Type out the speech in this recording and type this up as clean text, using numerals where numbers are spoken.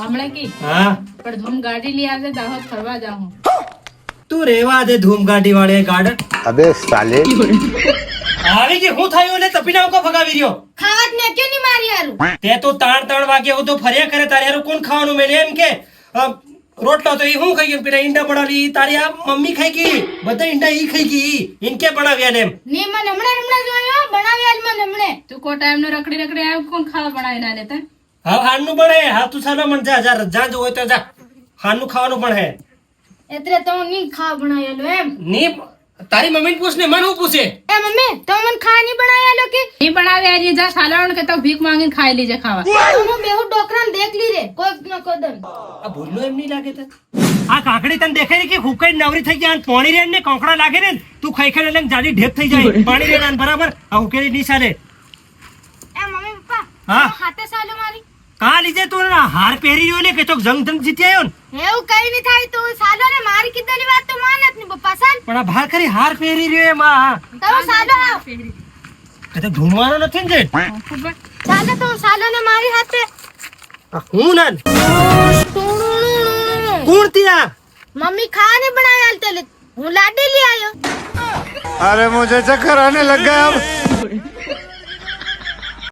હમણાં કી હા પણ ધૂમ ગાડી લઈ આવજે દાહોદ ફરવા જાઉં તું રેવા દે ધૂમ ગાડી વાળે ગાર્ડન अबे साले આવી કે હું થયું એટલે તપીના કો ભગાવી રહ્યો ખાવાત ને ક્યું ની મારી હારું તે તો ત્રણ વાગે હું તો ફર્યા કરે તારે હારું કોણ ખાવાનું મેલે એમ કે રોટલો તો ઈ હું ખાઈ ગયો પેલા ઈંડા બનાવી તારી આ મમ્મી ખાઈ ગઈ બધા ઈંડા ઈ ખાઈ ગઈ ઇનકે બનાવ્યા ને એમ ને મને હમણાં જોયો બનાવી આજ મને હમણે તું કો ટાઈમ નો રખડી આવ્યો કોણ ખાવા બનાવી ના લેતા હા હાનનું બને હા તું ચાલો મન જા જા જો હોય તો જા હાનનું ખાવાનું પણ હે એટલે તો ની ખાવા બનાવેલો એમ ની તારી મમ્મીને પૂછ ને મને હું પૂછે એ મમ્મી તો મને ખાવા ની બનાવેલો કે ની બનાવે આજે જા સાલાવણ કે તો ભીખ માંગીને ખાઈ લીજે ખાવા હું બેહુ ડોકરાને દેખ લીજે કોઈ ન કોદમ આ ભૂલો એમ નહીં લાગે તને આ કાકડી તને દેખાય કે હુકાઈ નવરી થઈ ગયા અને પાણી રેન ને કોંકડા લાગે ને તું ખાઈ ખાઈ એટલે જાડી ઢેપ થઈ જાય પાણી રેન બરાબર આ હુકેલી ની ચાલે એ મમ્મી પપ્પા હા હાથે સાલો મારી કા લીજે તું હાર પહેરી રહ્યો ને કે તો જંગ જંગ જીતી આવ્યો ને એવું કઈ નહીં થાય તું સાલો ને મારી કીધેલી વાત તો માનત ની પપ્પા સાન પણ આ ભાર ખરી હાર પહેરી રહ્યો એમાં તો સાલો કે તો ઢૂંઢવાનો નથી ને ચાલે તો સાલો ને મારી હાથે હું ના કોણ ત્યાં મમ્મી ખાને બનાવે હાલ હું લાડી લઈ આયો अरे मुझे चक्कर आने लग गया अब